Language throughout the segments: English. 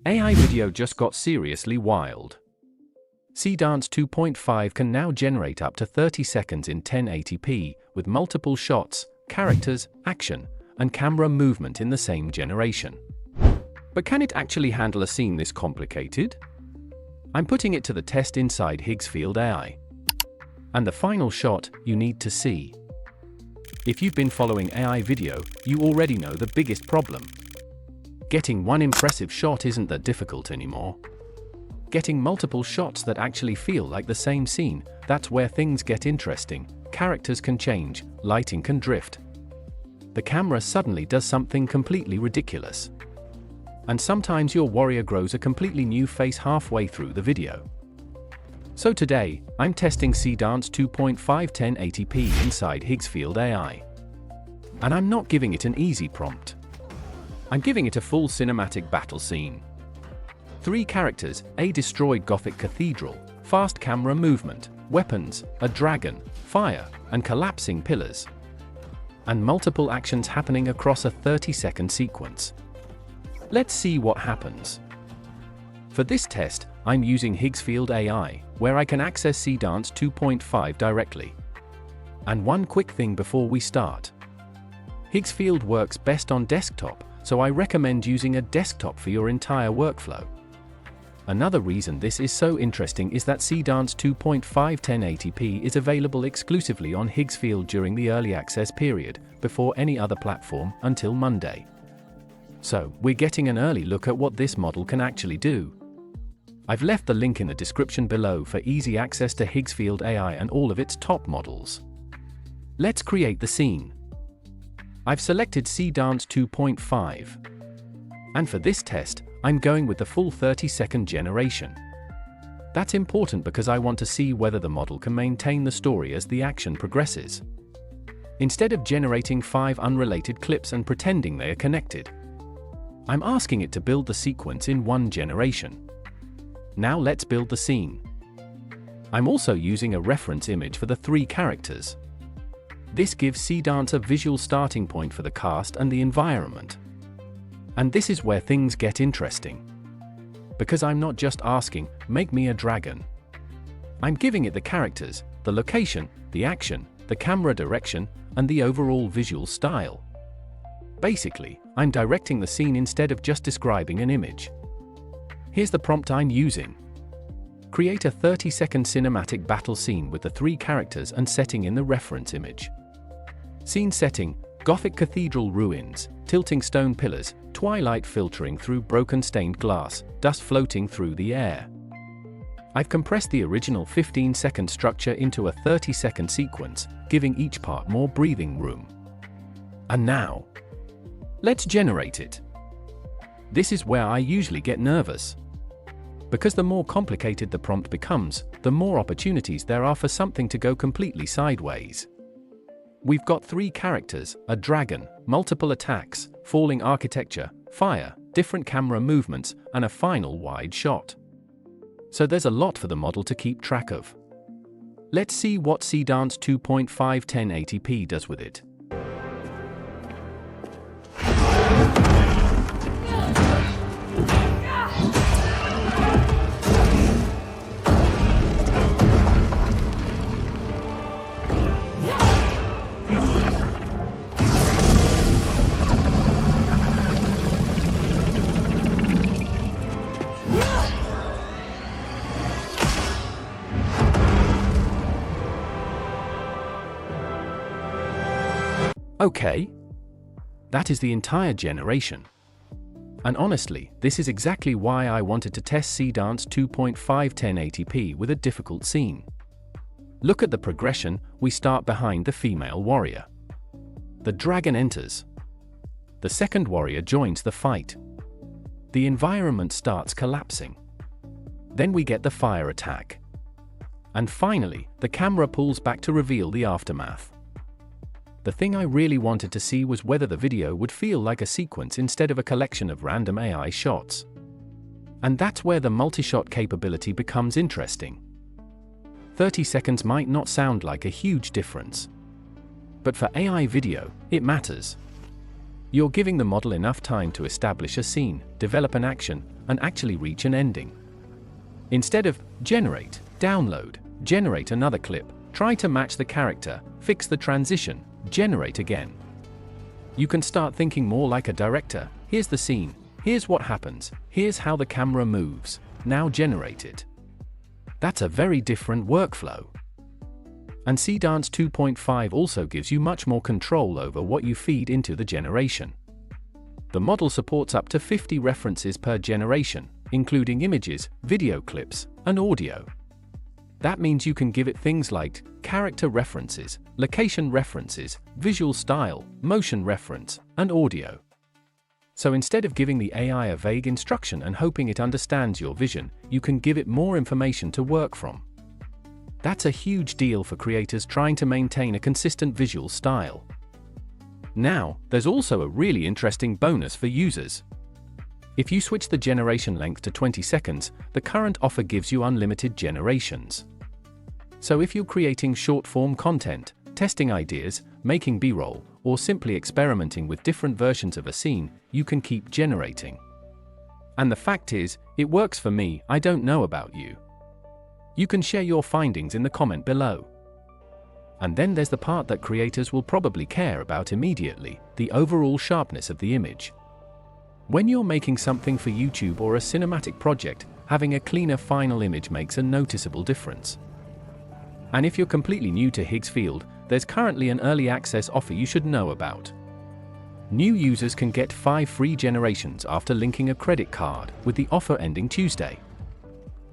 AI video just got seriously wild. Seedance 2.5 can now generate up to 30 seconds in 1080p, with multiple shots, characters, action, and camera movement in the same generation. But can it actually handle a scene this complicated? I'm putting it to the test inside Higgsfield AI. And the final shot you need to see. If you've been following AI video, you already know the biggest problem. Getting one impressive shot isn't that difficult anymore. Getting multiple shots that actually feel like the same scene, that's where things get interesting. Characters can change, lighting can drift. The camera suddenly does something completely ridiculous. And sometimes your warrior grows a completely new face halfway through the video. So today, I'm testing Seedance 2.5 1080p inside Higgsfield AI. And I'm not giving it an easy prompt. I'm giving it a full cinematic battle scene. 3 characters, a destroyed Gothic cathedral, fast camera movement, weapons, a dragon, fire, and collapsing pillars. And multiple actions happening across a 30-second sequence. Let's see what happens. For this test, I'm using Higgsfield AI, where I can access Seedance 2.5 directly. And one quick thing before we start. Higgsfield works best on desktop, so I recommend using a desktop for your entire workflow. Another reason this is so interesting is that Seedance 2.5 1080p is available exclusively on Higgsfield during the early access period, before any other platform, until Monday. So, we're getting an early look at what this model can actually do. I've left the link in the description below for easy access to Higgsfield AI and all of its top models. Let's create the scene. I've selected Seedance 2.5. And for this test, I'm going with the full 30-second generation. That's important because I want to see whether the model can maintain the story as the action progresses. Instead of generating 5 unrelated clips and pretending they are connected, I'm asking it to build the sequence in one generation. Now let's build the scene. I'm also using a reference image for the 3 characters. This gives Seedance a visual starting point for the cast and the environment. And this is where things get interesting. Because I'm not just asking, make me a dragon. I'm giving it the characters, the location, the action, the camera direction, and the overall visual style. Basically, I'm directing the scene instead of just describing an image. Here's the prompt I'm using. Create a 30-second cinematic battle scene with the 3 characters and setting in the reference image. Scene setting: Gothic cathedral ruins, tilting stone pillars, twilight filtering through broken stained glass, dust floating through the air. I've compressed the original 15-second structure into a 30-second sequence, giving each part more breathing room. And now, let's generate it. This is where I usually get nervous. Because the more complicated the prompt becomes, the more opportunities there are for something to go completely sideways. We've got 3 characters, a dragon, multiple attacks, falling architecture, fire, different camera movements, and a final wide shot. So there's a lot for the model to keep track of. Let's see what Seedance 2.5 1080p does with it. Okay. That is the entire generation. And honestly, this is exactly why I wanted to test Seedance 2.5 1080p with a difficult scene. Look at the progression. We start behind the female warrior. The dragon enters. The second warrior joins the fight. The environment starts collapsing. Then we get the fire attack. And finally, the camera pulls back to reveal the aftermath. The thing I really wanted to see was whether the video would feel like a sequence instead of a collection of random AI shots. And that's where the multi-shot capability becomes interesting. 30 seconds might not sound like a huge difference. But for AI video, it matters. You're giving the model enough time to establish a scene, develop an action, and actually reach an ending. Instead of generate, download, generate another clip, try to match the character, fix the transition, generate again. You can start thinking more like a director. Here's the scene, here's what happens, here's how the camera moves, now generate it. That's a very different workflow. And Seedance 2.5 also gives you much more control over what you feed into the generation. The model supports up to 50 references per generation, including images, video clips, and audio. That means you can give it things like character references, location references, visual style, motion reference, and audio. So instead of giving the AI a vague instruction and hoping it understands your vision, you can give it more information to work from. That's a huge deal for creators trying to maintain a consistent visual style. Now, there's also a really interesting bonus for users. If you switch the generation length to 20 seconds, the current offer gives you unlimited generations. So if you're creating short-form content, testing ideas, making B-roll, or simply experimenting with different versions of a scene, you can keep generating. And the fact is, it works for me. I don't know about you. You can share your findings in the comment below. And then there's the part that creators will probably care about immediately, the overall sharpness of the image. When you're making something for YouTube or a cinematic project, having a cleaner final image makes a noticeable difference. And if you're completely new to Higgsfield, there's currently an early access offer you should know about. New users can get 5 free generations after linking a credit card, with the offer ending Tuesday.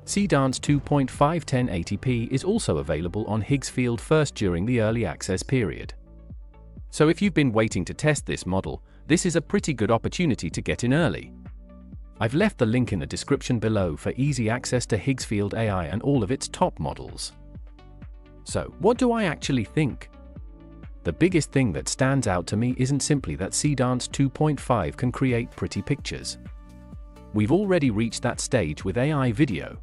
Seedance 2.5 1080p is also available on Higgsfield first during the early access period. So if you've been waiting to test this model, this is a pretty good opportunity to get in early. I've left the link in the description below for easy access to Higgsfield AI and all of its top models. So, what do I actually think? The biggest thing that stands out to me isn't simply that Seedance 2.5 can create pretty pictures. We've already reached that stage with AI video.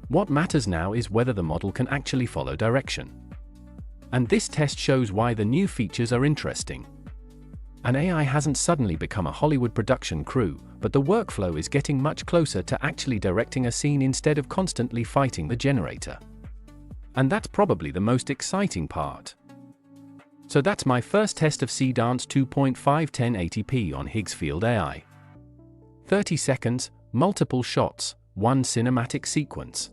What matters now is whether the model can actually follow direction. And this test shows why the new features are interesting. An AI hasn't suddenly become a Hollywood production crew, but the workflow is getting much closer to actually directing a scene instead of constantly fighting the generator. And that's probably the most exciting part. So that's my first test of Seedance 2.5 1080p on Higgsfield AI. 30 seconds, multiple shots, one cinematic sequence.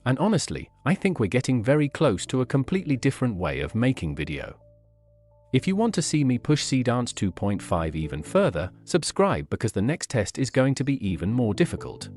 And honestly, I think we're getting very close to a completely different way of making video. If you want to see me push Seedance 2.5 even further, subscribe because the next test is going to be even more difficult.